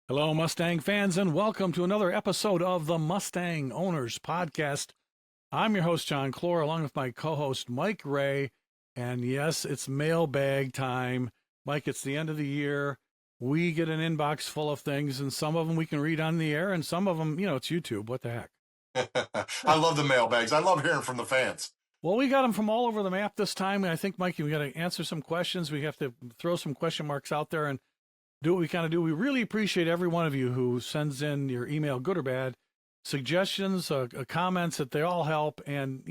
Hello, Mustang fans, and welcome to another episode of the Mustang Owners Podcast. I'm your host, John Clore, along with my co-host, Mike Ray. And yes, it's mailbag time. Mike, it's the end of the year. We get an inbox full of things, and some of them we can read on the air, and some of them, it's YouTube. What the heck? I love the mailbags. I love hearing from the fans. Well, we got them from all over the map this time. And I think, Mikey, we got to answer some questions. We have to throw some question marks out there and do what we kind of do. We really appreciate every one of you who sends in your email, good or bad, suggestions, comments, that they all help. And,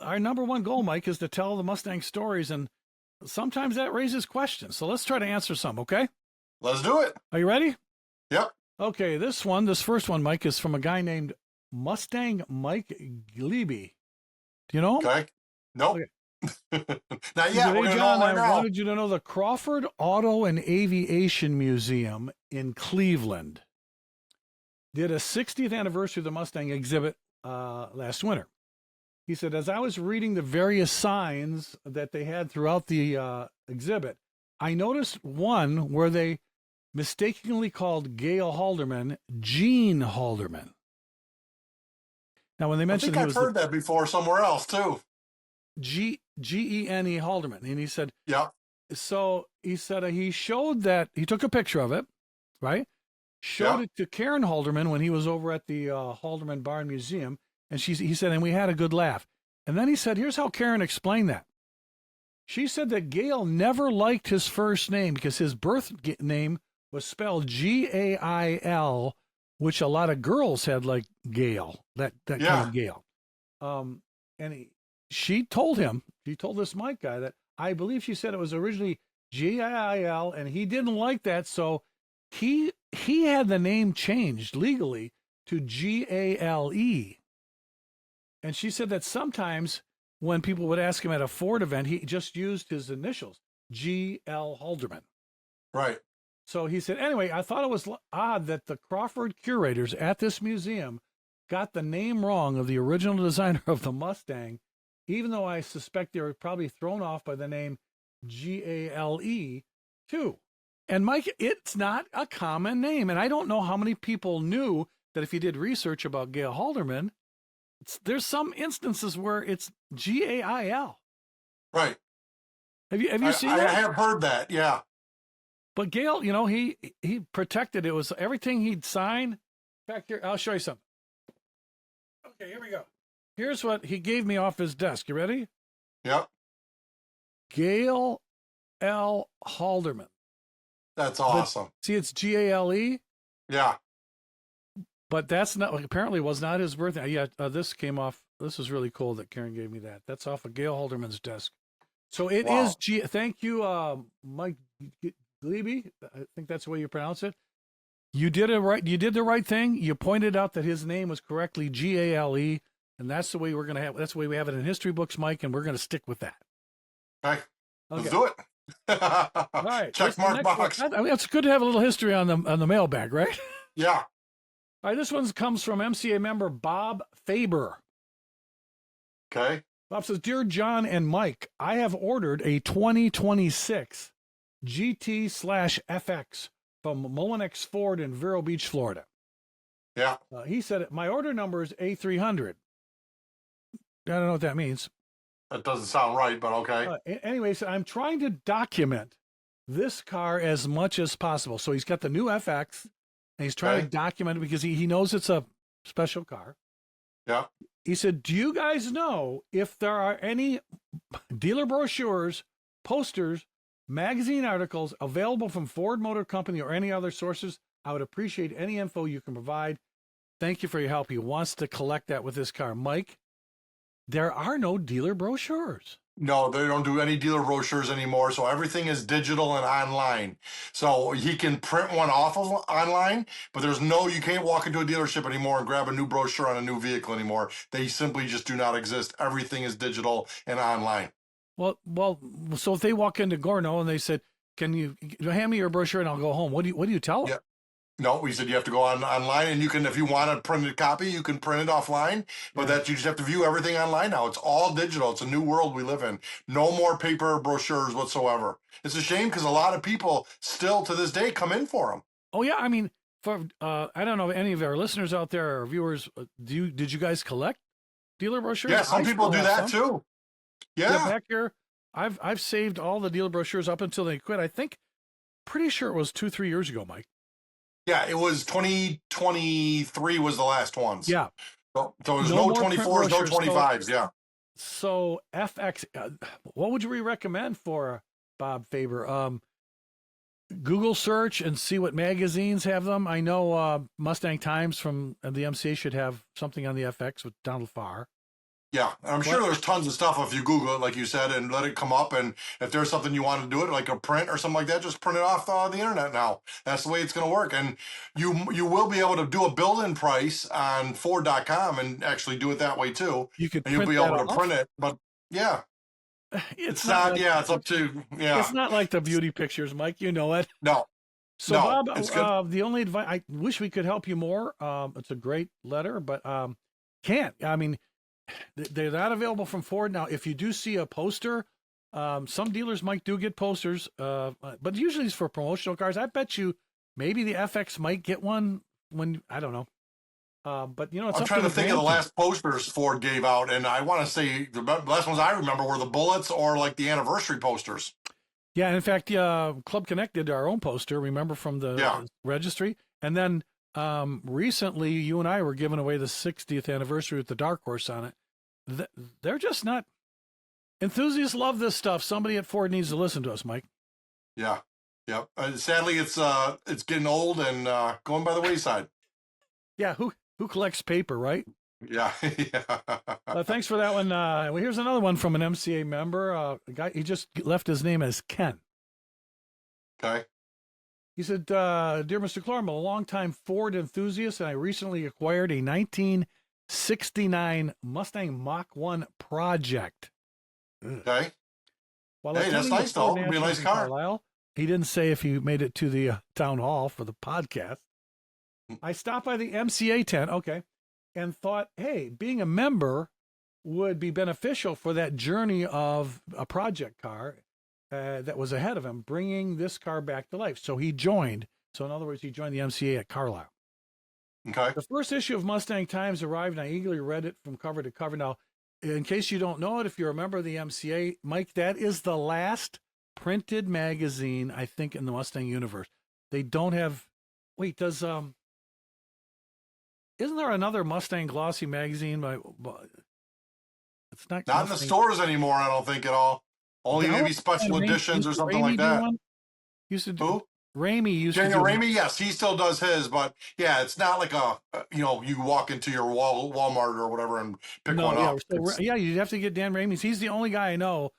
our number one goal, Mike, is to tell the Mustang stories. And sometimes that raises questions. So let's try to answer some, okay? Let's do it. Are you ready? Yep. Okay, this first one, Mike, is from a guy named Mustang Mike Glebe. Do you know him? Okay. Nope. Okay. Not yet. We're John, right I now. wanted you to know the Crawford Auto and Aviation Museum in Cleveland did a 60th anniversary of the Mustang exhibit last winter. He said, as I was reading the various signs that they had throughout the exhibit, I noticed one where they mistakenly called Gail Halderman Gene Halderman. Now, when they mentioned I think I've heard that before somewhere else too. Gene Halderman, and he said, "Yep." So he said he showed that he took a picture of it, right? Showed it to Karen Halderman when he was over at the Halderman Barn Museum, and he said, and we had a good laugh. And then he said, here's how Karen explained that. She said that Gail never liked his first name because his birth name was spelled Gail, which a lot of girls had like Gail, that kind of Gail. She told this Mike guy that I believe she said it was originally Gail, and he didn't like that, so he had the name changed legally to Gale. And she said that sometimes when people would ask him at a Ford event, he just used his initials, G.L. Halderman. Right. So he said, anyway, I thought it was odd that the Crawford curators at this museum got the name wrong of the original designer of the Mustang, even though I suspect they were probably thrown off by the name Gale too. And Mike, it's not a common name. And I don't know how many people knew that if you did research about Gail Halderman, there's some instances where it's Gail. Right. Have you seen that? I have heard that, yeah. But Gail, he protected it. Was everything he'd sign. In fact, here, I'll show you something. Okay, here we go. Here's what he gave me off his desk. You ready? Yep. Gail L. Halderman. That's awesome. But, see, it's Gale. Yeah. But that's not, apparently was not his birthday. Yeah, this came off. This is really cool that Karen gave me that. That's off of Gail Halderman's desk. So it is thank you, Mike Glebe. I think that's the way you pronounce it. You did it right. You did the right thing. You pointed out that his name was correctly Gale, and that's the way we're gonna have. That's the way we have it in history books, Mike, and we're gonna stick with that. Okay. Let's do it. All right. Check mark box. I mean, it's good to have a little history on the mailbag, right? Yeah. All right. This one comes from MCA member Bob Faber. Okay. Bob says, Dear John and Mike, I have ordered a 2026 GT/FX from Mullinex Ford in Vero Beach, Florida. Yeah. He said, my order number is A300. I don't know what that means. That doesn't sound right, but okay. Anyways, I'm trying to document this car as much as possible. So he's got the new FX, and he's trying to document it because he knows it's a special car. Yeah. He said, do you guys know if there are any dealer brochures, posters, magazine articles available from Ford Motor Company or any other sources? I would appreciate any info you can provide. Thank you for your help. He wants to collect that with this car. Mike, there are no dealer brochures. No, they don't do any dealer brochures anymore. So everything is digital and online. So he can print one off of online, but you can't walk into a dealership anymore and grab a new brochure on a new vehicle anymore. They simply just do not exist. Everything is digital and online. Well, so if they walk into Gorno and they said, can you hand me your brochure and I'll go home? What do you tell them? Yeah. No, we said you have to go online, and you can, if you want a printed copy, you can print it offline, but that you just have to view everything online now. It's all digital. It's a new world we live in. No more paper brochures whatsoever. It's a shame because a lot of people still to this day come in for them. Oh yeah, I mean, for I don't know if any of our listeners out there or viewers, did you guys collect dealer brochures? Yeah, I some people still do have that some. too. Yeah, Yeah. back here, I've saved all the dealer brochures up until they quit. I think pretty sure it was 2 3 years ago, Mike. Yeah, it was 2023 was the last ones. Yeah, So there's no no more print 24s, no brochures. So 25s. Yeah. FX, what would you recommend for Bob Faber? Google search and see what magazines have them. I know Mustang Times from the MCA should have something on the FX with Donald Farr. Yeah, and I'm sure What there's tons of stuff if you Google it, like you said, and let it come up. And if there's something you want to do it, like a print or something like that, just print it off the internet now. That's the way it's going to work. And you will be able to do a build-in price on Ford.com and actually do it that way too. you could And you'll print be that able to print off. it. But yeah, It's it's not not. like Yeah, it's up to. Yeah, it's not like the beauty pictures, Mike. You know it. no, So no, Bob, it's good. the only advice I wish we could help you more. It's a great letter, but can't. I mean, they're not available from Ford now. If you do see a poster, some dealers might do get posters, but usually it's for promotional cars. I bet you maybe the FX might get one when I don't know. But you know, it's I'm up to trying to the think of the brand team. last posters Ford gave out, and I want to say the last ones I remember were the bullets or like the anniversary posters. Yeah, in fact, Club Connect did our own poster. Remember from Yeah. the registry, and then recently you and I were giving away the 60th anniversary with the Dark Horse on it. They're just not enthusiasts. Love this stuff. Somebody at Ford needs to listen to us, Mike. Yeah, yeah. Sadly, it's getting old and going by the wayside. Yeah, who collects paper, right? Yeah, yeah. Thanks for that one. Well, here's another one from an MCA member. A guy, he just left his name as Ken. Okay. He said, "Dear Mr. Clark, I'm a longtime Ford enthusiast, and I recently acquired a 1969 Mustang Mach 1 Project. Ugh. Okay. While Hey, that's attending the nice Ford though. It'd be a Nationals nice in car. Carlisle, he didn't say if he made it to the town hall for the podcast. I stopped by the MCA tent, okay, and thought, hey, being a member would be beneficial for that journey of a project car that was ahead of him, bringing this car back to life. So he joined. So in other words, he joined the MCA at Carlisle. Okay. The first issue of Mustang Times arrived, and I eagerly read it from cover to cover. Now, in case you don't know it, if you're a member of the MCA, Mike, that is the last printed magazine, I think, in the Mustang universe. They don't have. Wait, does isn't there another Mustang glossy magazine it's not Not in the Mustang. stores anymore. I don't think at all. Only How maybe special editions or something like Ramey do that. one? Used to do Who? Ramey used to Daniel do one. Ramey, yes, he still does his, but yeah, it's not like you walk into your Walmart or whatever and pick No, one yeah, up. yeah, you'd have to get Dan Ramey's. He's the only guy I know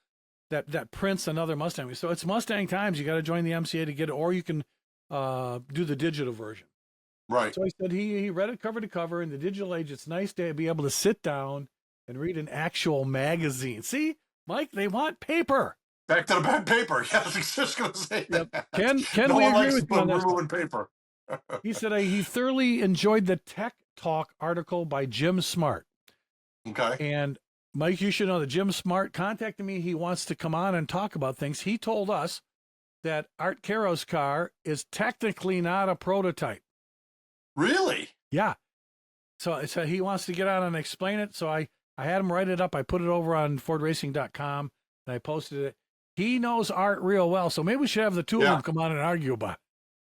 that prints another Mustang. So it's Mustang Times. You got to join the MCA to get it, or you can do the digital version. Right. So I said he read it cover to cover. In the digital age, it's nice to be able to sit down and read an actual magazine. See, Mike, they want paper. Back to the bad paper. Yeah, I was just going to say Yep. that. Ken, No we one agree likes to with you on put this one. removing paper. He said he thoroughly enjoyed the Tech Talk article by Jim Smart. Okay. And Mike, you should know that Jim Smart contacted me. He wants to come on and talk about things. He told us that Art Caro's car is technically not a prototype. Really? Yeah. So he wants to get on and explain it. So I had him write it up. I put it over on fordracing.com and I posted it. He knows Art real well. So maybe we should have the two of them come on and argue about it.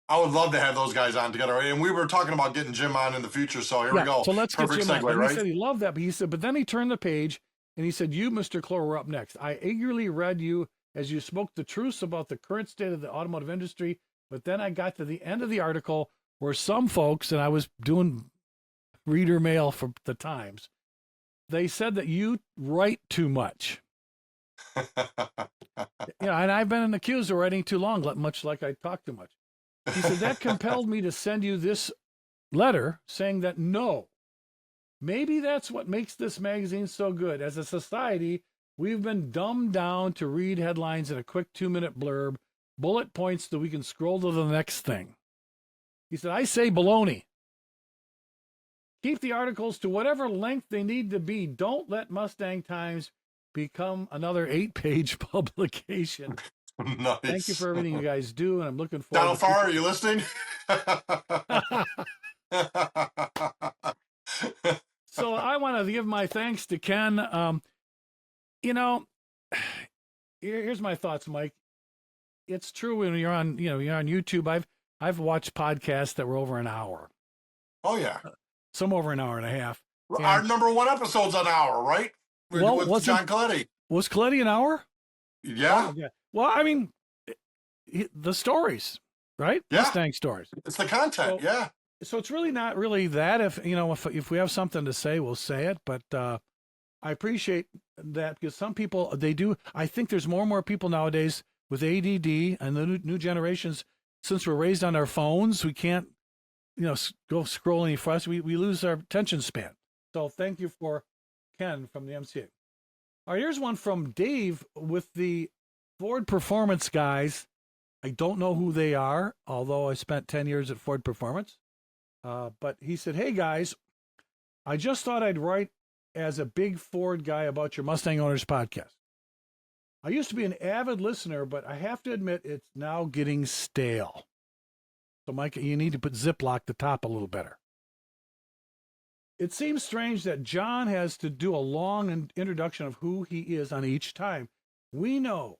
I would love to have those guys on together. And we were talking about getting Jim on in the future. So here we go. So let's Perfect get Jim segue, on. And right? he said he loved that. But he said, but then he turned the page and he said, you, Mr. Clore, were up next. I eagerly read you as you spoke the truths about the current state of the automotive industry. But then I got to the end of the article where some folks, and I was doing reader mail for the Times, they said that you write too much. And I've been accused of writing too long, much like I talk too much. He said, that compelled me to send you this letter saying that no, maybe that's what makes this magazine so good. As a society, we've been dumbed down to read headlines in a quick 2-minute blurb, bullet points that we can scroll to the next thing. He said, I say baloney. Keep the articles to whatever length they need to be. Don't let Mustang Times become another 8-page publication. Thank you Nice. for everything you guys do, and I'm looking forward Donald to Farr, are you listening? So I want to give my thanks to Ken. You know, here's my thoughts, Mike. It's true when you're on, you're on YouTube. I've watched podcasts that were over an hour, Oh yeah. some over an hour and a half. Our And number one episode's an hour, right? well, With John Coletti. was Coletti an hour? Yeah. Oh, yeah. Well, I mean, the stories, right? Yeah. Mustang stories. It's the content. Yeah. So it's really not really that. If we have something to say, we'll say it. But I appreciate that because some people they do. I think there's more and more people nowadays with ADD and the new generations. Since we're raised on our phones, we can't go scroll any faster. We lose our attention span. So thank you for Ken from the MCA. All right, here's one from Dave with the Ford Performance guys. I don't know who they are, although I spent 10 years at Ford Performance. But he said, hey guys, I just thought I'd write as a big Ford guy about your Mustang Owners podcast. I used to be an avid listener, but I have to admit it's now getting stale. So Mike, you need to put Ziploc the top a little better. It seems strange that John has to do a long introduction of who he is on each time. We know.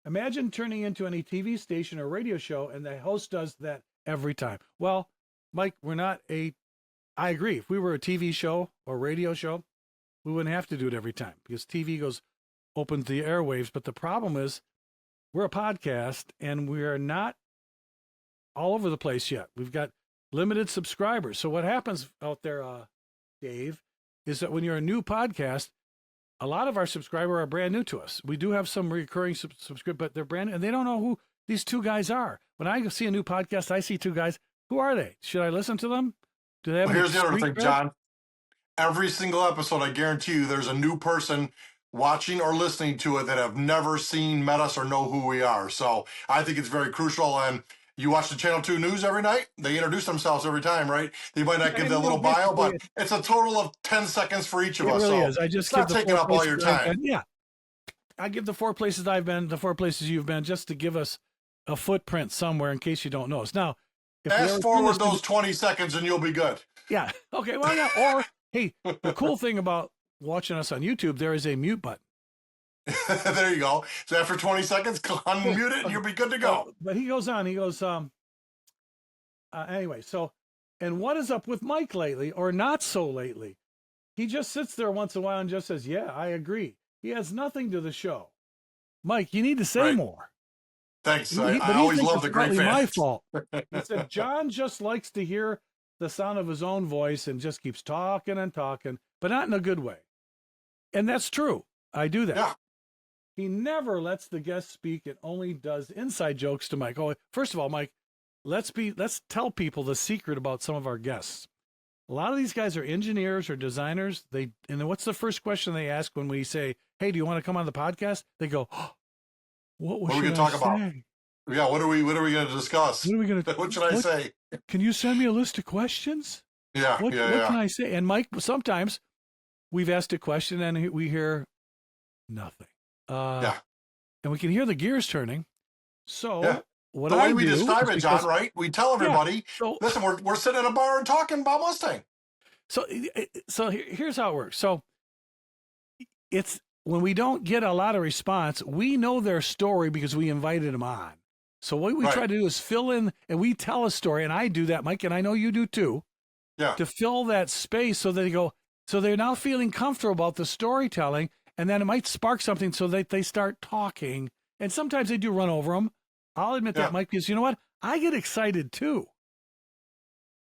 Imagine turning into any TV station or radio show and the host does that every time. Well, Mike, I agree. If we were a TV show or radio show, we wouldn't have to do it every time because TV opens the airwaves. But the problem is we're a podcast and we are not all over the place yet. We've got limited subscribers. So what happens out there, Dave, is that when you're a new podcast, a lot of our subscribers are brand new to us. We do have some recurring subscribers, but they're brand new and they don't know who these two guys are. When I see a new podcast, I see two guys. Who are they? Should I listen to them? Do they have? Well, here's the other thing, John. Every single episode, I guarantee you, there's a new person watching or listening to it that have never seen, met us, or know who we are. So I think it's very crucial. And you watch the Channel 2 news every night. They introduce themselves every time, right? They might not give that little bio, but it's a total of 10 seconds for each of us. It really so is. I just it's not taking up all your time. Yeah. I give the 4 places I've been, the 4 places you've been, just to give us a footprint somewhere in case you don't know us. Now, fast forward those 20 seconds and you'll be good. Yeah. Okay. Well, yeah. Or, hey, the cool thing about watching us on YouTube, there is a mute button. There you go. So after 20 seconds, unmute it and you'll be good to go. But he goes on. He goes, anyway, so, and what is up with Mike lately or not so lately? He just sits there once in a while and just says, yeah, I agree. He has nothing to the show. Mike, you need to say more. Thanks. I always love the great fans. My fault. He said, John just likes to hear the sound of his own voice and just keeps talking and talking, but not in a good way. And that's true. I do that. Yeah. He never lets the guest speak and only does inside jokes to Mike. Oh, first of all, Mike, let's tell people the secret about some of our guests. A lot of these guys are engineers or designers. And then what's the first question they ask when we say, hey, do you want to come on the podcast? They go, oh, what are we going to talk about? Yeah, what are we going to discuss? What should I say? Can you send me a list of questions? Yeah, what can I say? And Mike, sometimes we've asked a question and we hear nothing. And we can hear the gears turning. So what the way we describe it, John, right? We tell everybody, listen, we're sitting at a bar and talking about Mustang. So here's how it works. So it's when we don't get a lot of response, we know their story because we invited them on. So what we try to do is fill in, and we tell a story, and I do that, Mike, and I know you do too. Yeah. To fill that space so that they're now feeling comfortable about the storytelling, and then it might spark something so that they start talking. And sometimes they do run over them. I'll admit that, Mike, because you know what? I get excited too.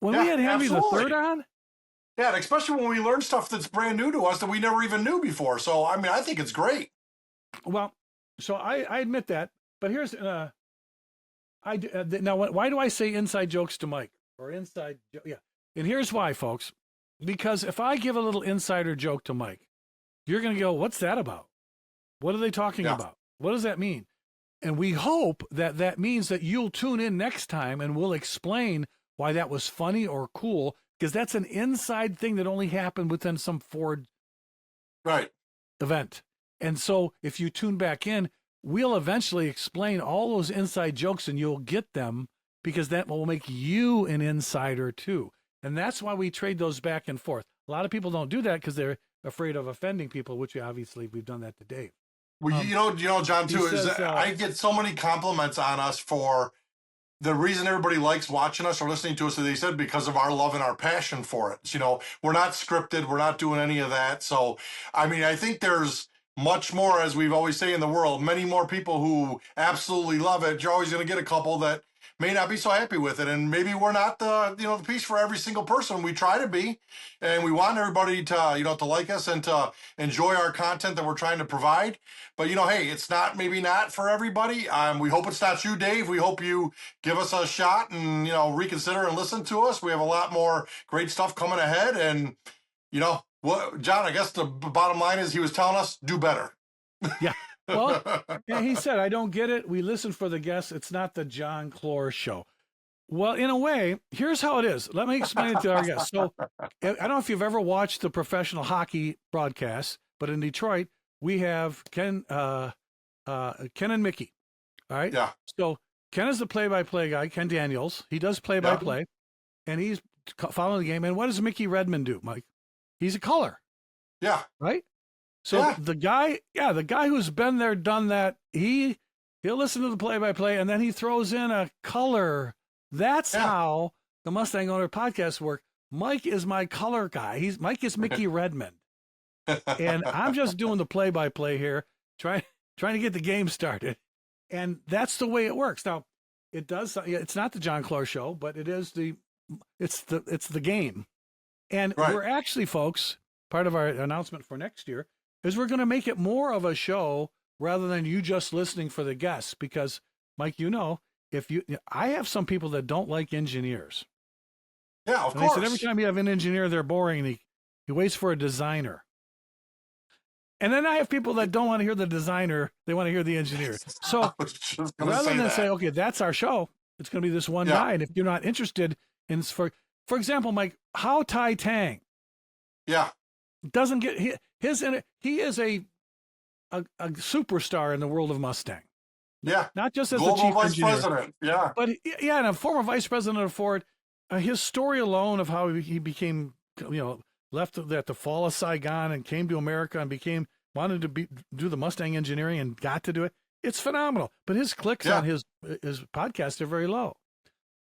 When we had Henry the Third on. Yeah, and especially when we learn stuff that's brand new to us that we never even knew before. So, I mean, I think it's great. Well, so I admit that, but here's now. Why do I say inside jokes to Mike or inside? Yeah, and here's why, folks. Because if I give a little insider joke to Mike, you're going to go, "What's that about? What are they talking about? What does that mean?" And we hope that means that you'll tune in next time and we'll explain why that was funny or cool, because that's an inside thing that only happened within some Ford event. And so if you tune back in, we'll eventually explain all those inside jokes and you'll get them because that will make you an insider too. And that's why we trade those back and forth. A lot of people don't do that because they're afraid of offending people, which obviously we've done that to Dave. Well, John, too, is says, that I get so many compliments on us for the reason everybody likes watching us or listening to us, as they said, because of our love and our passion for it. We're not scripted. We're not doing any of that. So, I mean, I think there's much more, as we've always say in the world, many more people who absolutely love it. You're always going to get a couple that may not be so happy with it. And maybe we're not the piece for every single person. We try to be, and we want everybody to, to like us and to enjoy our content that we're trying to provide. But, hey, it's maybe not for everybody. We hope it's not you, Dave. We hope you give us a shot and, reconsider and listen to us. We have a lot more great stuff coming ahead. And, John, I guess the bottom line is he was telling us, do better. Yeah. Well, he said, I don't get it. We listen for the guests. It's not the John Clore show. Well, in a way, here's how it is. Let me explain it to our guests. So I don't know if you've ever watched the professional hockey broadcasts, but in Detroit, we have Ken and Mickey. All right. Yeah. So Ken is the play-by-play guy, Ken Daniels. He does play-by-play, and he's following the game. And what does Mickey Redmond do, Mike? He's a color. Yeah. Right. So the guy who's been there, done that, he'll listen to the play-by-play, and then he throws in a color. That's how the Mustang Owner podcast work. Mike is my color guy. Mike is Mickey Redmond, and I'm just doing the play-by-play here, trying to get the game started, and that's the way it works. Now, it's not the John Clore show, but it's the game, and we're actually, folks, part of our announcement for next year is we're going to make it more of a show rather than you just listening for the guests. Because, Mike, I have some people that don't like engineers. Yeah, of course. They said every time you have an engineer, they're boring, and he waits for a designer. And then I have people that don't want to hear the designer; they want to hear the engineer. So rather than say, "Okay, that's our show," it's going to be this one guy. And if you're not interested in, for example, Mike, How Tai Tang. Yeah. Doesn't get he is a superstar in the world of Mustang. Yeah. Not just as global the chief vice engineer, president. Yeah. But and a former vice president of Ford. His story alone of how he became, left at the fall of Saigon and came to America and wanted to do the Mustang engineering and got to do it. It's phenomenal. But his clicks on his podcast are very low.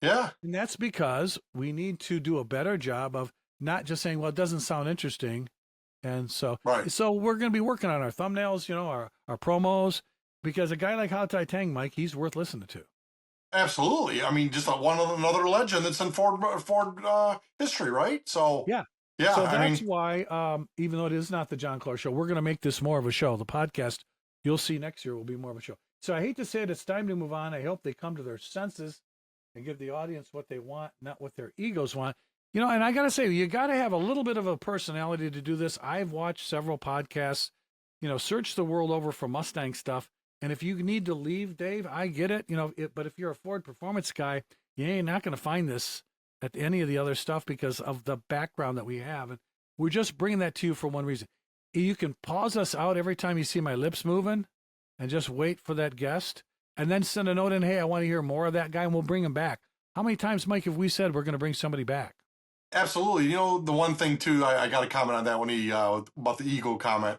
Yeah. And that's because we need to do a better job of not just saying, well, it doesn't sound interesting. And so we're going to be working on our thumbnails, our promos, because a guy like How Tai Tang, Mike, he's worth listening to. Absolutely. I mean, just another legend that's in Ford history, right? So yeah. So that's why, even though it is not the John Clore show, we're going to make this more of a show. The podcast you'll see next year will be more of a show. So I hate to say it, it's time to move on. I hope they come to their senses and give the audience what they want, not what their egos want. And I got to say, you got to have a little bit of a personality to do this. I've watched several podcasts, search the world over for Mustang stuff. And if you need to leave, Dave, I get it, but if you're a Ford performance guy, you ain't not going to find this at any of the other stuff because of the background that we have. And we're just bringing that to you for one reason. You can pause us out every time you see my lips moving and just wait for that guest and then send a note in, hey, I want to hear more of that guy, and we'll bring him back. How many times, Mike, have we said we're going to bring somebody back? Absolutely. The one thing, too, I got to comment on that when about the ego comment.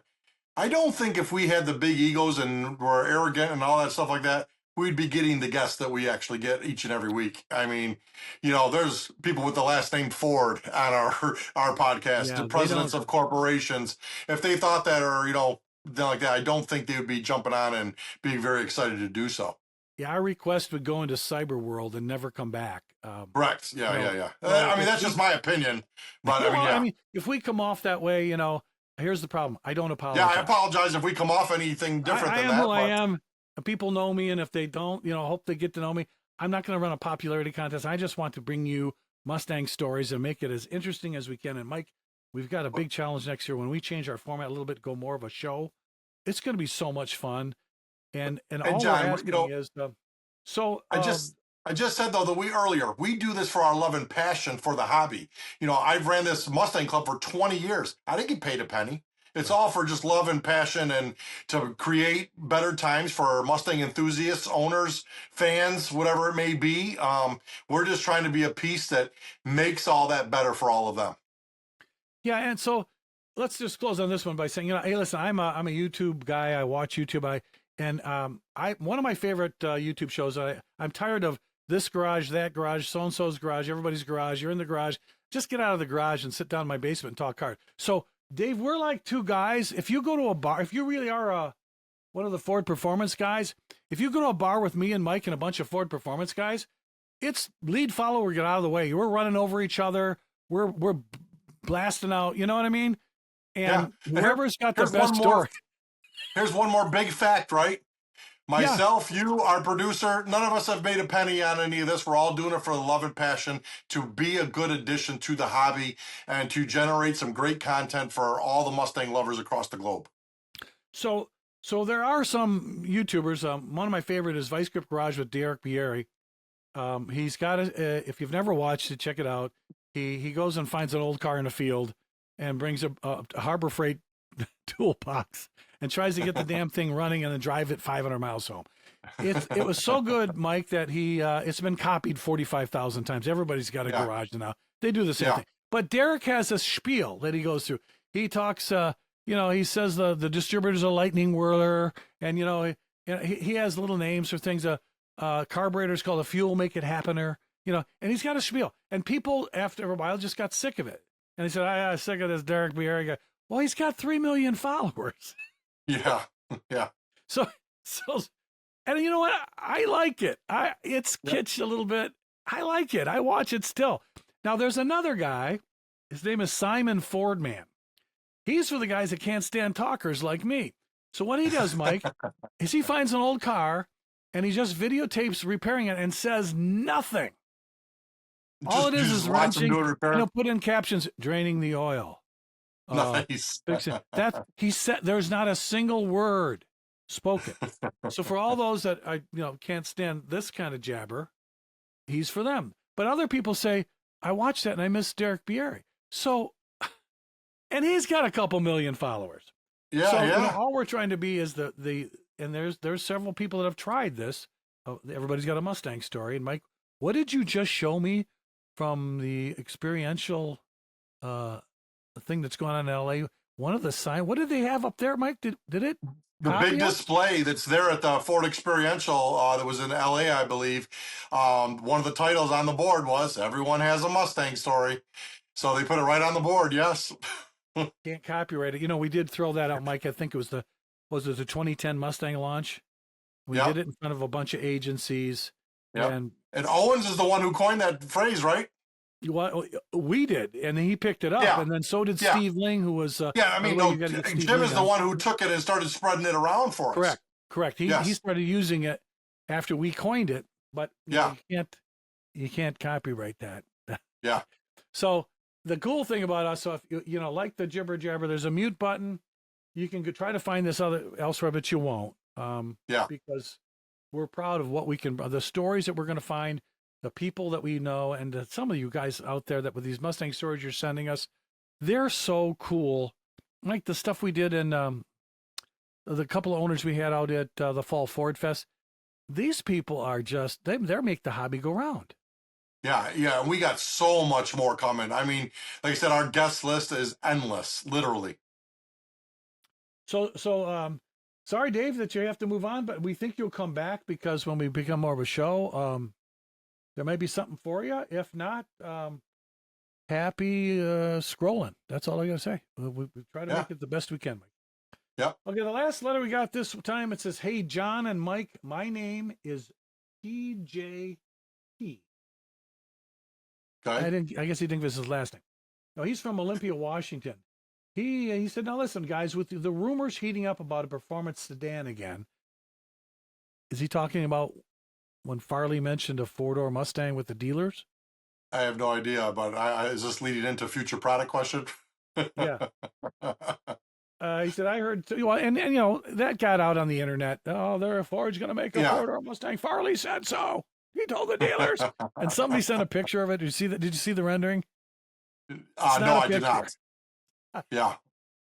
I don't think if we had the big egos and were arrogant and all that stuff like that, we'd be getting the guests that we actually get each and every week. I mean, there's people with the last name Ford on our podcast, the presidents of corporations. If they thought that or, like that, I don't think they would be jumping on and being very excited to do so. Yeah, our request would go into cyber world and never come back. Correct. Yeah. I mean, that's just my opinion. But I mean, if we come off that way, here's the problem. I don't apologize. Yeah, I apologize if we come off anything different than that. I am. People know me, and if they don't, hope they get to know me. I'm not going to run a popularity contest. I just want to bring you Mustang stories and make it as interesting as we can. And Mike, we've got a big challenge next year when we change our format a little bit, go more of a show. It's going to be so much fun. And all John, we're asking is, I just said, though, that we do this for our love and passion for the hobby. I've ran this Mustang Club for 20 years. I didn't get paid a penny. It's Right. all for just love and passion and to create better times for Mustang enthusiasts, owners, fans, whatever it may be. We're just trying to be a piece that makes all that better for all of them. Yeah, and so let's just close on this one by saying, hey, listen, I'm a YouTube guy. I watch YouTube. I one of my favorite YouTube shows. I'm tired of this garage, that garage, so and so's garage, everybody's garage. You're in the garage. Just get out of the garage and sit down in my basement and talk cars. So, Dave, we're like two guys. If you go to a bar, if you really are one of the Ford Performance guys, if you go to a bar with me and Mike and a bunch of Ford Performance guys, it's lead follower, get out of the way. We're running over each other. We're blasting out. You know what I mean? Yeah. And whoever's got the Here's best one more. story. Here's one more big fact, right? Yeah. Myself, you, our producer, none of us have made a penny on any of this. We're all doing it for the love and passion to be a good addition to the hobby and to generate some great content for all the Mustang lovers across the globe. So there are some YouTubers. One of my favorite is Vice Grip Garage with Derek Bieri. He's got if you've never watched it, check it out. He goes and finds an old car in a field and brings a Harbor Freight toolbox and tries to get the damn thing running and then drive it 500 miles home. It was so good, Mike, that it's been copied 45,000 times. Everybody's got a garage now. They do the same thing. But Derek has a spiel that he goes through. He talks, he says the distributor's a lightning whirler, and he has little names for things. Carburetor's called a fuel make it happener. And he's got a spiel. And people after a while just got sick of it. And he said, I'm sick of this Derek Bieri guy. Well, he's got 3 million followers. Yeah. Yeah. So, and you know what? I like it. It's kitsch a little bit. I like it. I watch it still. Now, there's another guy. His name is Simon Fordman. He's for the guys that can't stand talkers like me. So what he does, Mike, is he finds an old car and he just videotapes repairing it and says nothing. All it is wrenching, put in captions, draining the oil. Nice. Fixing that. He said there's not a single word spoken. So for all those that can't stand this kind of jabber, he's for them. But other people say, I watched that and I miss Derek Bieri. So, and he's got a couple million followers. Yeah, so all we're trying to be is and there's several people that have tried this. Everybody's got a Mustang story. And Mike, what did you just show me from the experiential thing that's going on in LA? One of the sign. What did they have up there, Mike? Did it? The big display that's there at the Ford Experiential that was in LA, I believe. One of the titles on the board was "Everyone Has a Mustang Story," so they put it right on the board. Yes. Can't copyright it. We did throw that out, Mike. I think it was the 2010 Mustang launch. We did it in front of a bunch of agencies. Yeah. And Owens is the one who coined that phrase, right? We did, and he picked it up, and then so did Steve Ling, who was. Jim is the one who took it and started spreading it around for us. Correct. He started using it after we coined it, but you can't copyright that. Yeah. So the cool thing about us, so if you like the jibber jabber, there's a mute button. You can try to find this elsewhere, but you won't. Because we're proud of what we can, the stories that we're going to find, the people that we know, and some of you guys out there that with these Mustang stories you're sending us, they're so cool. Like the stuff we did in the couple of owners we had out at the Fall Ford Fest. These people are just, they make the hobby go round. Yeah. We got so much more coming. I mean, like I said, our guest list is endless, literally. So, sorry, Dave, that you have to move on, but we think you'll come back because when we become more of a show, there may be something for you. If not, happy scrolling. That's all I got to say. We try to make it the best we can, Mike. Yep. Okay, the last letter we got this time, it says, "Hey, John and Mike, my name is TJT." Okay. I guess he didn't give us his last name. No, he's from Olympia, Washington. He said, now listen, guys, with the rumors heating up about a performance sedan again, is he talking about when Farley mentioned a four-door Mustang with the dealers? I have no idea, but is this leading into a future product question? Yeah. He said, I heard, and that got out on the internet. Oh, Ford's going to make a four-door Mustang. Farley said so. He told the dealers. And somebody sent a picture of it. Did you see that? Did you see the rendering? No, I did not. Yeah.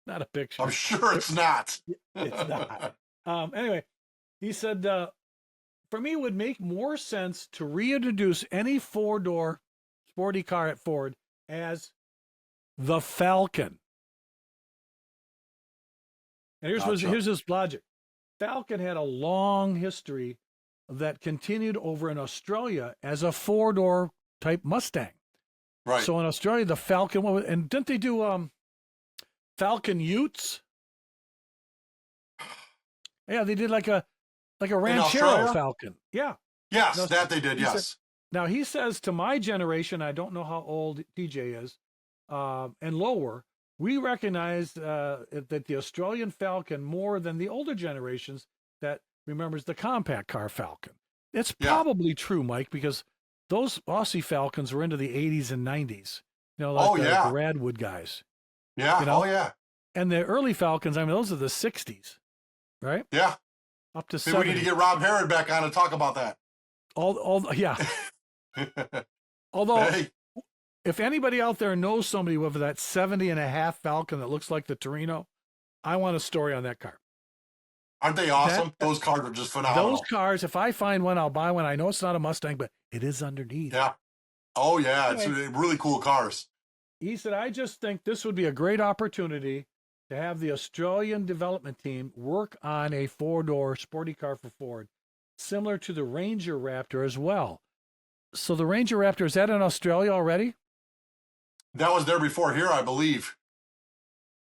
not a picture. I'm sure it's not. It's not. Anyway, he said, for me, it would make more sense to reintroduce any four-door sporty car at Ford as the Falcon. And here's his logic. Falcon had a long history that continued over in Australia as a four-door type Mustang. Right. So in Australia, the Falcon, and didn't they do Falcon Utes? Yeah, they did like a Ranchero Falcon. Yeah. Yes, that they did. Yes. Now he says to my generation, I don't know how old TJ is, and lower, we recognize that the Australian Falcon more than the older generations that remembers the compact car Falcon. It's probably true, Mike, because those Aussie Falcons were into the 80s and 90s. You know, like the Radwood guys. Yeah. You know? Oh, yeah. And the early Falcons, I mean, those are the 60s, right? Yeah. Up to 70. We need to get Rob Herod back on and talk about that. Yeah. Although, if anybody out there knows somebody with that 70 and a half Falcon that looks like the Torino, I want a story on that car. Aren't they awesome? Those cars are just phenomenal. Those cars, if I find one, I'll buy one. I know it's not a Mustang, but it is underneath. Yeah. Oh, yeah. Anyway, it's really cool cars. He said, I just think this would be a great opportunity to have the Australian development team work on a four-door sporty car for Ford, similar to the Ranger Raptor as well. So the Ranger Raptor, is that in Australia already? That was there before here, I believe.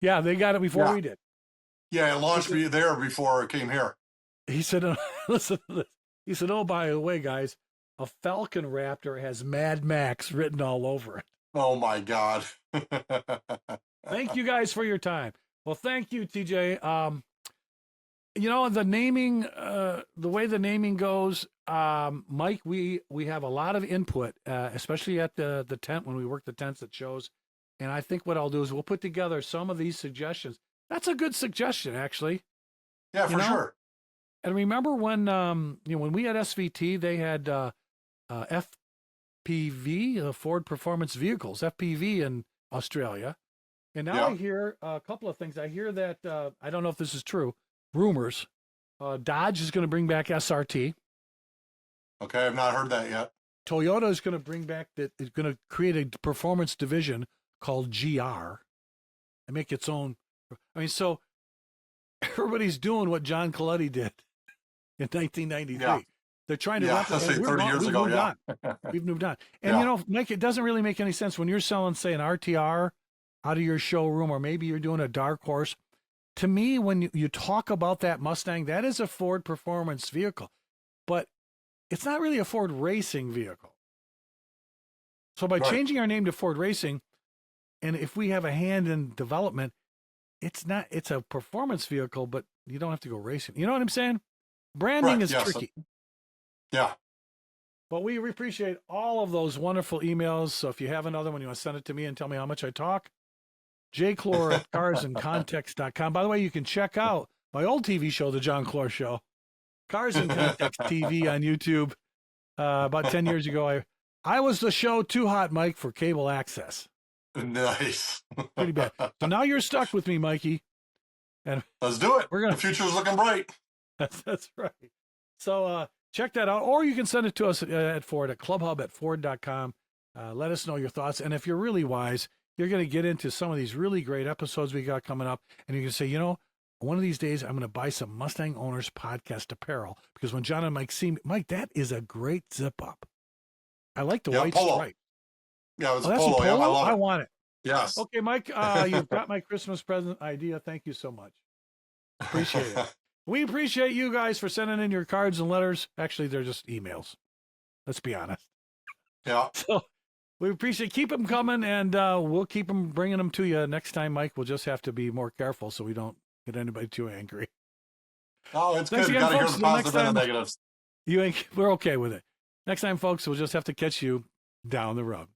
Yeah, they got it before we did. Yeah, it launched there before it came here. He said, listen to this. He said, oh, by the way, guys, a Falcon Raptor has Mad Max written all over it. Oh, my God. Thank you guys for your time. Well, thank you, TJ. You know, the naming, the way the naming goes, Mike, we have a lot of input, especially at the tent when we work the tents at shows. And I think what I'll do is we'll put together some of these suggestions. That's a good suggestion, actually. Yeah, for sure. And remember when when we had SVT, they had FPV, Ford Performance Vehicles, FPV in Australia. And now I hear a couple of things. I hear that, I don't know if this is true, rumors, Dodge is going to bring back SRT. Okay, I've not heard that yet. Toyota is going to bring back is going to create a performance division called GR and make its own. I mean, so everybody's doing what John Coletti did in 1993. Yeah. They're trying to replicate. 30 years ago, We've moved on. And, you know, Mike, it doesn't really make any sense when you're selling, say, an RTR out of your showroom, or maybe you're doing a dark horse. To me, when you talk about that Mustang, that is a Ford performance vehicle, but it's not really a Ford racing vehicle. So by changing our name to Ford Racing, and if we have a hand in development, it's a performance vehicle, but you don't have to go racing. You know what I'm saying? Branding is tricky. Yeah. But we appreciate all of those wonderful emails. So if you have another one, you want to send it to me and tell me how much I talk. jclore at carsandcontext.com. By the way, you can check out my old TV show, The John Clore Show, Cars and Context TV on YouTube. About 10 years ago, I was the show Too Hot Mike for cable access. Nice. Pretty bad. So now you're stuck with me, Mikey. And let's do it. The future's looking bright. That's right. So check that out. Or you can send it to us at Ford at clubhub@ford.com. Let us know your thoughts. And if you're really wise, you're going to get into some of these really great episodes we got coming up. And you can say, you know, one of these days I'm going to buy some Mustang Owners Podcast apparel. Because when John and Mike see me, Mike, that is a great zip up. I like the white stripe. Yeah, it was a polo. Yeah, I love it. I want it. Yes. Okay, Mike, you've got my Christmas present idea. Thank you so much. Appreciate it. We appreciate you guys for sending in your cards and letters. Actually, they're just emails. Let's be honest. Yeah. So we appreciate, keep them coming, and we'll keep them, bringing them to you next time, Mike. We'll just have to be more careful so we don't get anybody too angry. Oh, it's good. You got to hear the positive and the negatives. We're okay with it. Next time, folks, we'll just have to catch you down the road.